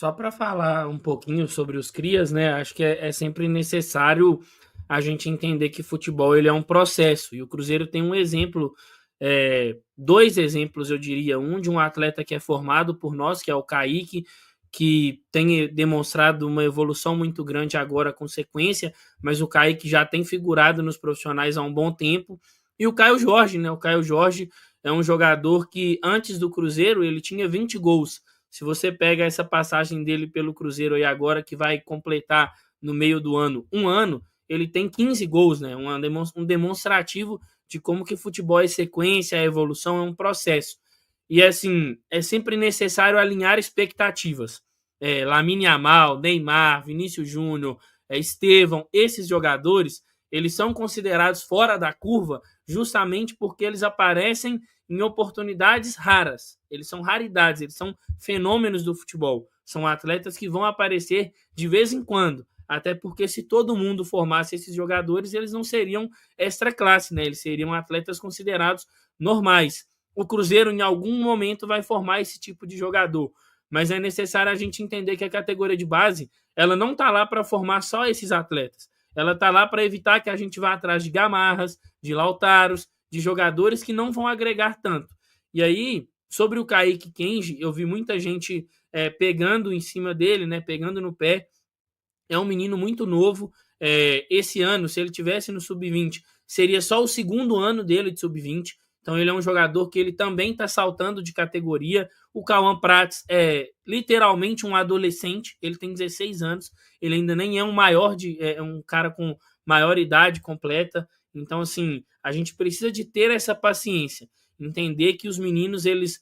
Só para falar um pouquinho sobre os crias, né? Acho que é sempre necessário a gente entender que futebol ele é um processo. E o Cruzeiro tem um exemplo, dois exemplos, eu diria. Um de um atleta que é formado por nós, que é o Kaique, que tem demonstrado uma evolução muito grande agora com sequência, mas o Kaique já tem figurado nos profissionais há um bom tempo. E o Caio Jorge, né? O Caio Jorge é um jogador que antes do Cruzeiro ele tinha 20 gols. Se você pega essa passagem dele pelo Cruzeiro aí agora, que vai completar no meio do ano um ano, ele tem 15 gols, né? Um demonstrativo de como que futebol é sequência, a evolução é um processo. E assim, é sempre necessário alinhar expectativas. Lamine Yamal, Neymar, Vinícius Júnior, Estevão, esses jogadores, eles são considerados fora da curva justamente porque eles aparecem em oportunidades raras. Eles são raridades, eles são fenômenos do futebol. São atletas que vão aparecer de vez em quando. Até porque se todo mundo formasse esses jogadores, eles não seriam extra classe, né? Eles seriam atletas considerados normais. O Cruzeiro, em algum momento, vai formar esse tipo de jogador. Mas é necessário a gente entender que a categoria de base, ela não está lá para formar só esses atletas. Ela está lá para evitar que a gente vá atrás de Gamarras, de Lautaros, de jogadores que não vão agregar tanto. E aí, sobre o Kaique Kenji, eu vi muita gente pegando em cima dele, né, pegando no pé. É um menino muito novo. Esse ano, se ele tivesse no sub-20, seria só o segundo ano dele de sub-20. Então ele é um jogador que ele também está saltando de categoria. O Cauã Prates é literalmente um adolescente, ele tem 16 anos, ele ainda nem é um maior é um cara com maior idade completa. Então, assim, a gente precisa de ter essa paciência, entender que os meninos eles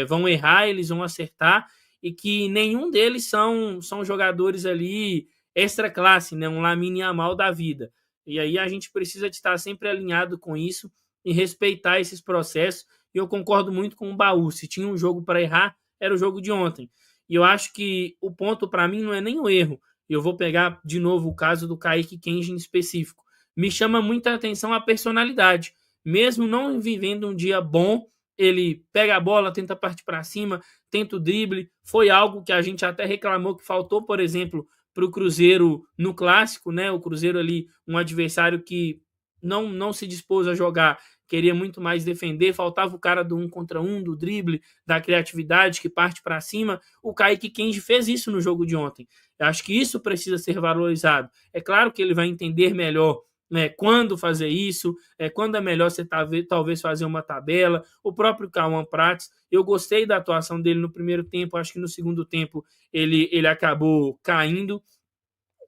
vão errar, eles vão acertar e que nenhum deles são jogadores ali extra classe, né? Um Lamine Yamal da vida. E aí a gente precisa de estar sempre alinhado com isso e respeitar esses processos. E eu concordo muito com o Baú. Se tinha um jogo para errar, era o jogo de ontem. E eu acho que o ponto para mim não é nem o erro. Eu vou pegar de novo o caso do Kaique Kenji em específico. Me chama muita atenção a personalidade. Mesmo não vivendo um dia bom, ele pega a bola, tenta partir para cima, tenta o drible. Foi algo que a gente até reclamou que faltou, por exemplo, para o Cruzeiro no clássico, né? O Cruzeiro ali, um adversário que não se dispôs a jogar, queria muito mais defender, faltava o cara do 1 contra 1, do drible, da criatividade que parte para cima. O Kaique Kenji fez isso no jogo de ontem. Eu acho que isso precisa ser valorizado. É claro que ele vai entender melhor, né, quando fazer isso, quando é melhor você talvez fazer uma tabela. O próprio Cauã Prates, eu gostei da atuação dele no primeiro tempo, acho que no segundo tempo ele acabou caindo.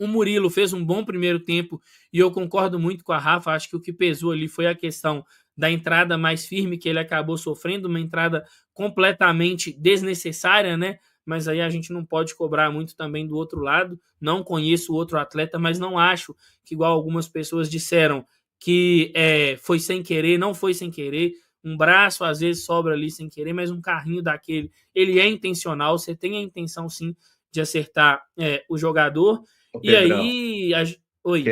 O Murilo fez um bom primeiro tempo e eu concordo muito com a Rafa. Acho que o que pesou ali foi a questão da entrada mais firme que ele acabou sofrendo, uma entrada completamente desnecessária, né? Mas aí a gente não pode cobrar muito também do outro lado. Não conheço o outro atleta, mas não acho que, igual algumas pessoas disseram, que foi sem querer, não foi sem querer. Um braço às vezes sobra ali sem querer, mas um carrinho daquele, ele é intencional. Você tem a intenção sim de acertar o jogador. Ô, E Pedrão, aí. Oi.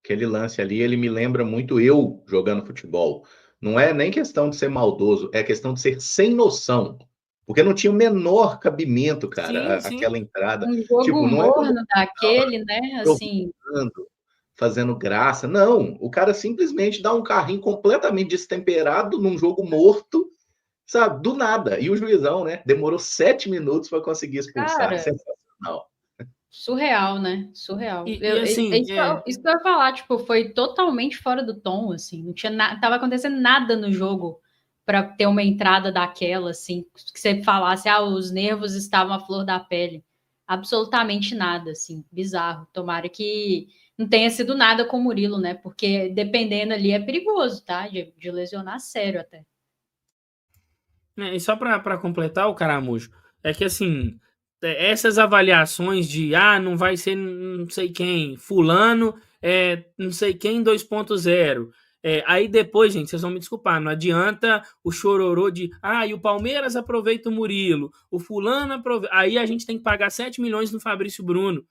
aquele lance ali, ele me lembra muito eu jogando futebol. Não é nem questão de ser maldoso, é questão de ser sem noção. Porque não tinha o menor cabimento, cara, Sim, sim. aquela entrada. Um jogo Tipo, não é que eu morno daquele, né? Assim, provocando, fazendo graça. Não, o cara simplesmente dá um carrinho completamente destemperado num jogo morto, sabe? Do nada. E o juizão, né? Demorou 7 minutos para conseguir expulsar. cara, Sensacional. surreal, né? Surreal. E assim, Isso que eu ia falar, tipo, foi totalmente fora do tom, assim. Não tinha tava acontecendo nada no jogo para ter uma entrada daquela, assim, que você falasse, os nervos estavam à flor da pele. Absolutamente nada, assim, bizarro. Tomara que não tenha sido nada com o Murilo, né? Porque dependendo ali é perigoso, tá? De lesionar sério até. e só para completar o Caramujo, é que assim, essas avaliações de não vai ser não sei quem, fulano não sei quem 2.0. Aí depois, gente, vocês vão me desculpar, não adianta o chororô de e o Palmeiras aproveita o Murilo, o fulano aproveita. Aí a gente tem que pagar 7 milhões no Fabrício Bruno,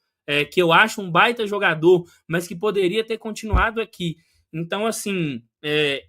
que eu acho um baita jogador, mas que poderia ter continuado aqui. Então, assim,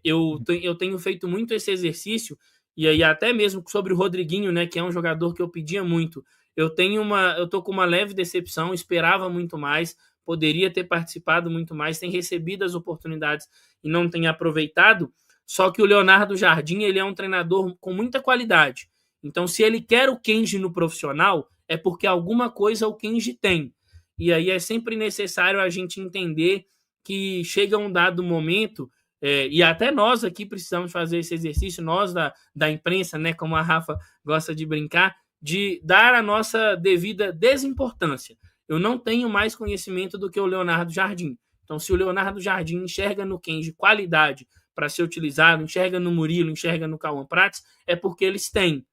eu tenho feito muito esse exercício. E aí, até mesmo sobre o Rodriguinho, né, que é um jogador que eu pedia muito. eu tô com uma leve decepção, esperava muito mais, poderia ter participado muito mais, tem recebido as oportunidades e não tem aproveitado. Só que o Leonardo Jardim, ele é um treinador com muita qualidade. Então, se ele quer o Kenji no profissional, é porque alguma coisa o Kenji tem. E aí é sempre necessário a gente entender que chega um dado momento, e até nós aqui precisamos fazer esse exercício, nós da imprensa, né, como a Rafa gosta de brincar, de dar a nossa devida desimportância. Eu não tenho mais conhecimento do que o Leonardo Jardim. Então, se o Leonardo Jardim enxerga no Kenji qualidade para ser utilizado, enxerga no Murilo, enxerga no Cauã Prats, é porque eles têm.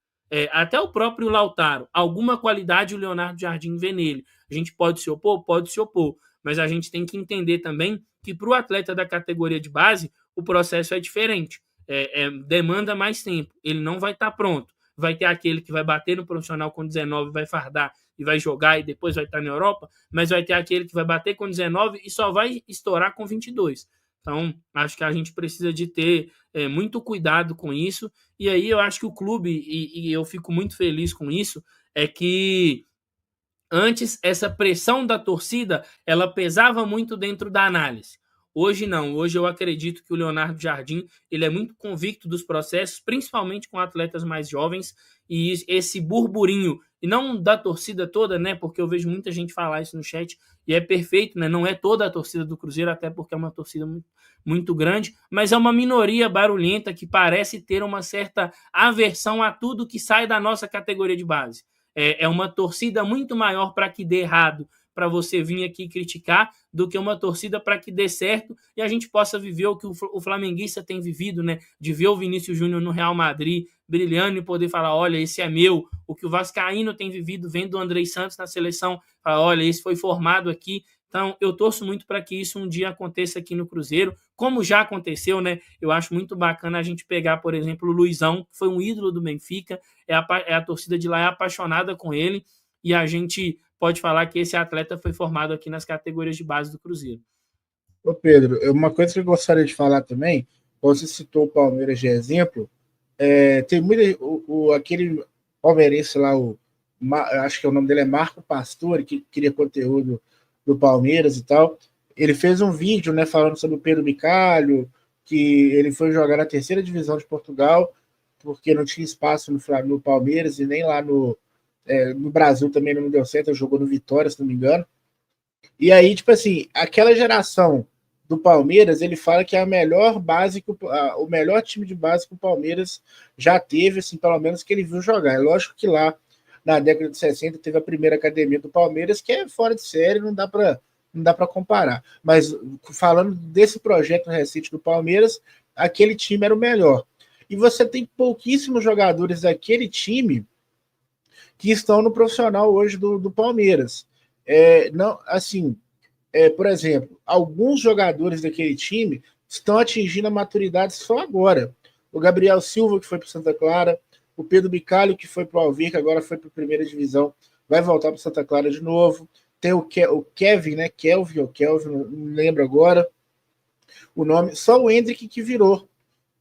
Até o próprio Lautaro, alguma qualidade o Leonardo Jardim vê nele. A gente pode se opor? Pode se opor. Mas a gente tem que entender também que para o atleta da categoria de base, o processo é diferente. Demanda mais tempo. Ele não vai estar pronto. Vai ter aquele que vai bater no profissional com 19, vai fardar e vai jogar e depois vai estar na Europa, mas vai ter aquele que vai bater com 19 e só vai estourar com 22. Então, acho que a gente precisa de ter muito cuidado com isso. E aí eu acho que o clube, e eu fico muito feliz com isso, é que antes essa pressão da torcida, ela pesava muito dentro da análise. Hoje não, hoje eu acredito que o Leonardo Jardim, ele é muito convicto dos processos, principalmente com atletas mais jovens, e esse burburinho, e não da torcida toda, né, porque eu vejo muita gente falar isso no chat, e é perfeito, né, não é toda a torcida do Cruzeiro, até porque é uma torcida muito, muito grande, mas é uma minoria barulhenta que parece ter uma certa aversão a tudo que sai da nossa categoria de base. É uma torcida muito maior para que dê errado, para você vir aqui criticar, do que uma torcida para que dê certo e a gente possa viver o que o flamenguista tem vivido, né? De ver o Vinícius Júnior no Real Madrid brilhando e poder falar, olha, esse é meu. O que o vascaíno tem vivido vendo o Andrei Santos na seleção, falar, olha, esse foi formado aqui. Então, eu torço muito para que isso um dia aconteça aqui no Cruzeiro, como já aconteceu, né? Eu acho muito bacana a gente pegar, por exemplo, o Luizão, que foi um ídolo do Benfica, a torcida de lá é apaixonada com ele, e a gente pode falar que esse atleta foi formado aqui nas categorias de base do Cruzeiro. Ô Pedro, uma coisa que eu gostaria de falar também, você citou o Palmeiras de exemplo, tem muito aquele palmeirense lá, acho que o nome dele é Marco Pastore, que cria conteúdo do Palmeiras e tal. Ele fez um vídeo, né, falando sobre o Pedro Bicalho, que ele foi jogar na 3ª divisão de Portugal, porque não tinha espaço no Palmeiras e nem lá no Brasil também não deu certo, jogou no Vitória, se não me engano. E aí, tipo assim, aquela geração do Palmeiras, ele fala que é a melhor base, o melhor time de base que o Palmeiras já teve, assim, pelo menos que ele viu jogar. É lógico que lá, na década de 60, teve a primeira academia do Palmeiras, que é fora de série, não dá para comparar. Mas falando desse projeto recente do Palmeiras, aquele time era o melhor. E você tem pouquíssimos jogadores daquele time que estão no profissional hoje do Palmeiras. Não, assim, por exemplo, alguns jogadores daquele time estão atingindo a maturidade só agora. O Gabriel Silva, que foi para Santa Clara, o Pedro Bicalho, que foi para o Alvir, que agora foi para a primeira divisão, vai voltar para Santa Clara de novo. Tem o Kevin, né? Kelvin, não lembro agora o nome. Só o Hendrick que virou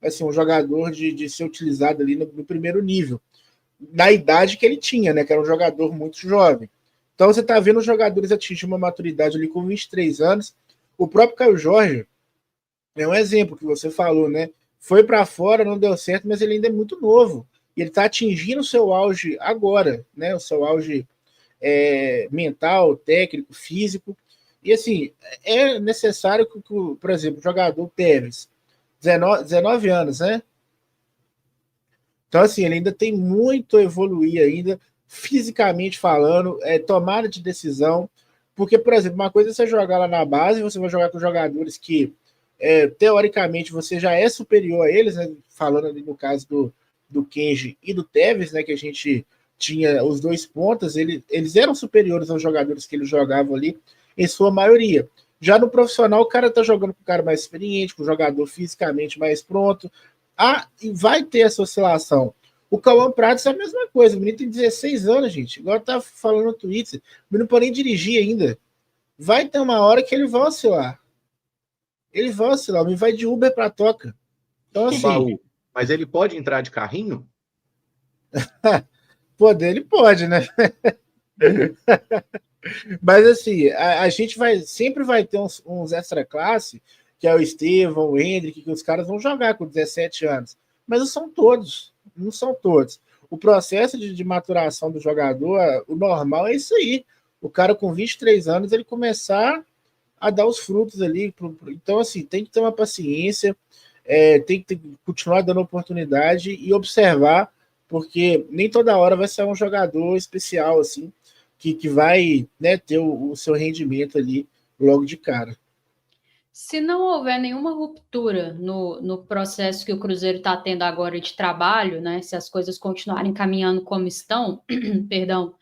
assim, um jogador de ser utilizado ali no primeiro nível, na idade que ele tinha, né? Que era um jogador muito jovem. Então você está vendo os jogadores atingir uma maturidade ali com 23 anos. O próprio Caio Jorge é um exemplo que você falou, né? Foi para fora, não deu certo, mas ele ainda é muito novo. E ele está atingindo o seu auge agora, né? O seu auge mental, técnico, físico. E assim, é necessário que, por exemplo, o jogador Tevez, 19 anos, né? Então, assim, ele ainda tem muito a evoluir ainda, fisicamente falando, tomada de decisão. Porque, por exemplo, uma coisa é você jogar lá na base, você vai jogar com jogadores que, teoricamente, você já é superior a eles, né? Falando ali no caso do Kenji e do Tevez, né? Que a gente tinha os dois pontas, eles eram superiores aos jogadores que eles jogavam ali, em sua maioria. Já no profissional, o cara tá jogando com o cara mais experiente, com o jogador fisicamente mais pronto. E vai ter essa oscilação. O Cauã Prats é a mesma coisa. O menino tem 16 anos, gente. Agora tá falando no Twitter. O menino não pode nem dirigir ainda. Vai ter uma hora que ele vai oscilar. Ele vai oscilar. O menino vai de Uber pra toca. Então, assim... Mas ele pode entrar de carrinho? Poder, ele pode, né? Mas assim, a gente sempre vai ter uns extra classe, que é o Estevão, o Hendrick, que os caras vão jogar com 17 anos. Mas não são todos. Não são todos. O processo de maturação do jogador, o normal é isso aí. O cara com 23 anos, ele começar a dar os frutos ali. Então, assim, tem que ter uma paciência, tem que continuar dando oportunidade e observar, porque nem toda hora vai ser um jogador especial, assim, que vai, né, ter o seu rendimento ali logo de cara. Se não houver nenhuma ruptura no processo que o Cruzeiro está tendo agora de trabalho, né? Se as coisas continuarem caminhando como estão, perdão,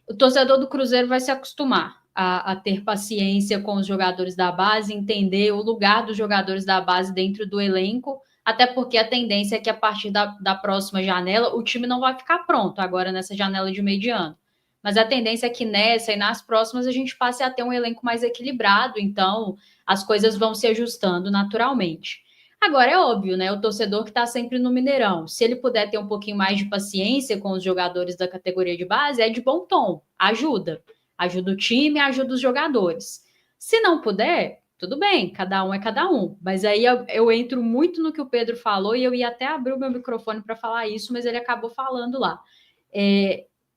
o torcedor do Cruzeiro vai se acostumar a ter paciência com os jogadores da base, entender o lugar dos jogadores da base dentro do elenco, até porque a tendência é que a partir da próxima janela o time não vai ficar pronto agora nessa janela de meio de ano. Mas a tendência é que nessa e nas próximas a gente passe a ter um elenco mais equilibrado, então as coisas vão se ajustando naturalmente. Agora é óbvio, né? O torcedor que está sempre no Mineirão, se ele puder ter um pouquinho mais de paciência com os jogadores da categoria de base, é de bom tom, ajuda. Ajuda o time, ajuda os jogadores. Se não puder, tudo bem, cada um é cada um. Mas aí eu entro muito no que o Pedro falou e eu ia até abrir o meu microfone para falar isso, mas ele acabou falando lá.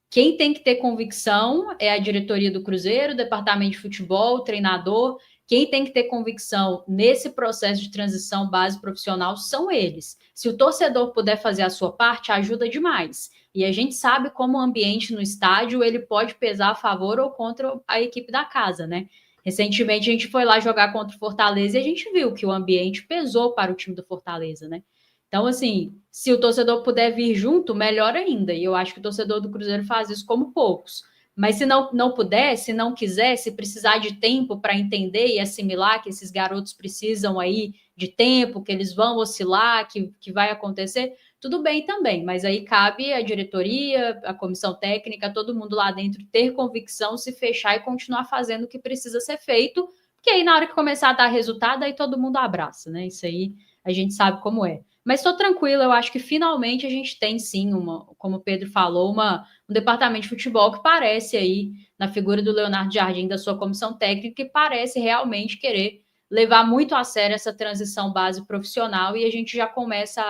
Quem tem que ter convicção é a diretoria do Cruzeiro, o departamento de futebol, o treinador. Quem tem que ter convicção nesse processo de transição base profissional são eles. Se o torcedor puder fazer a sua parte, ajuda demais. E a gente sabe como o ambiente no estádio ele pode pesar a favor ou contra a equipe da casa, né? Recentemente a gente foi lá jogar contra o Fortaleza e a gente viu que o ambiente pesou para o time do Fortaleza, né? Então, assim, se o torcedor puder vir junto, melhor ainda. E eu acho que o torcedor do Cruzeiro faz isso como poucos. Mas se não puder, se não quiser, se precisar de tempo para entender e assimilar que esses garotos precisam aí de tempo, que eles vão oscilar, que vai acontecer, tudo bem também. Mas aí cabe a diretoria, a comissão técnica, todo mundo lá dentro ter convicção, se fechar e continuar fazendo o que precisa ser feito, porque aí na hora que começar a dar resultado, aí todo mundo abraça, né? Isso aí a gente sabe como é. Mas estou tranquila, eu acho que finalmente a gente tem sim, como o Pedro falou, um departamento de futebol que parece aí, na figura do Leonardo Jardim, da sua comissão técnica, que parece realmente querer levar muito a sério essa transição base profissional e a gente já começa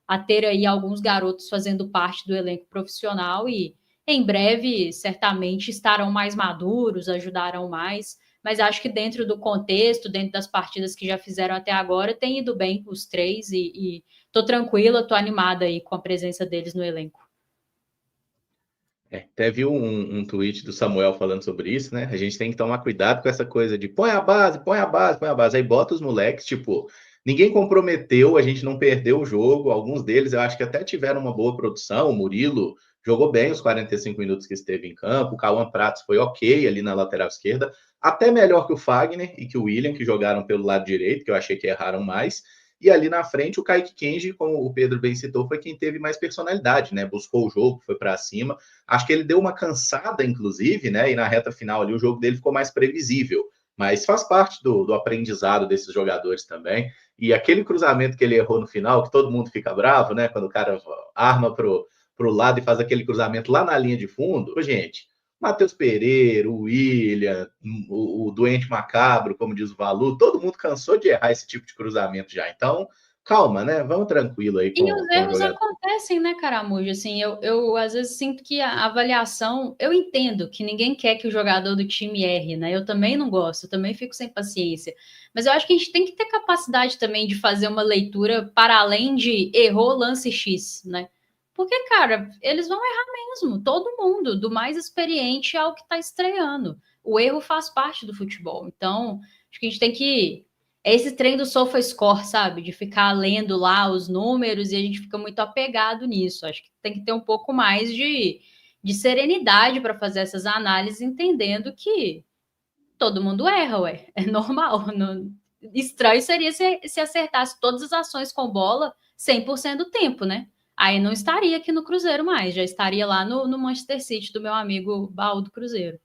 a ter aí alguns garotos fazendo parte do elenco profissional e em breve, certamente, estarão mais maduros, ajudarão mais, mas acho que dentro do contexto, dentro das partidas que já fizeram até agora, tem ido bem os três e tô tranquila, tô animada aí com a presença deles no elenco. Teve um tweet do Samuel falando sobre isso, né? A gente tem que tomar cuidado com essa coisa de põe a base, põe a base, põe a base. Aí bota os moleques, tipo, ninguém comprometeu, a gente não perdeu o jogo. Alguns deles eu acho que até tiveram uma boa produção. O Murilo jogou bem os 45 minutos que esteve em campo. O Cauã Pratos foi ok ali na lateral esquerda. Até melhor que o Fagner e que o William, que jogaram pelo lado direito, que eu achei que erraram mais. E ali na frente, o Kaique Kenji, como o Pedro bem citou, foi quem teve mais personalidade, né? Buscou o jogo, foi para cima. Acho que ele deu uma cansada, inclusive, né? E na reta final ali, o jogo dele ficou mais previsível. Mas faz parte do aprendizado desses jogadores também. E aquele cruzamento que ele errou no final, que todo mundo fica bravo, né? Quando o cara arma pro lado e faz aquele cruzamento lá na linha de fundo. Gente, Matheus Pereira, o William, o Doente Macabro, como diz o Valu, todo mundo cansou de errar esse tipo de cruzamento já. Então, calma, né? Vamos tranquilo aí com os erros acontecem, né, Caramujo? Assim, eu às vezes sinto que a avaliação... Eu entendo que ninguém quer que o jogador do time erre, né? Eu também não gosto, eu também fico sem paciência. Mas eu acho que a gente tem que ter capacidade também de fazer uma leitura para além de errou lance X, né? Porque, cara, eles vão errar mesmo, todo mundo, do mais experiente ao que está estreando. O erro faz parte do futebol. Então, acho que a gente tem que... Esse trem do SofaScore, sabe? De ficar lendo lá os números e a gente fica muito apegado nisso. Acho que tem que ter um pouco mais de serenidade para fazer essas análises, entendendo que todo mundo erra, ué. É normal. Estranho seria se acertasse todas as ações com bola 100% do tempo, né? Aí não estaria aqui no Cruzeiro mais, já estaria lá no Manchester City do meu amigo Baú do Cruzeiro.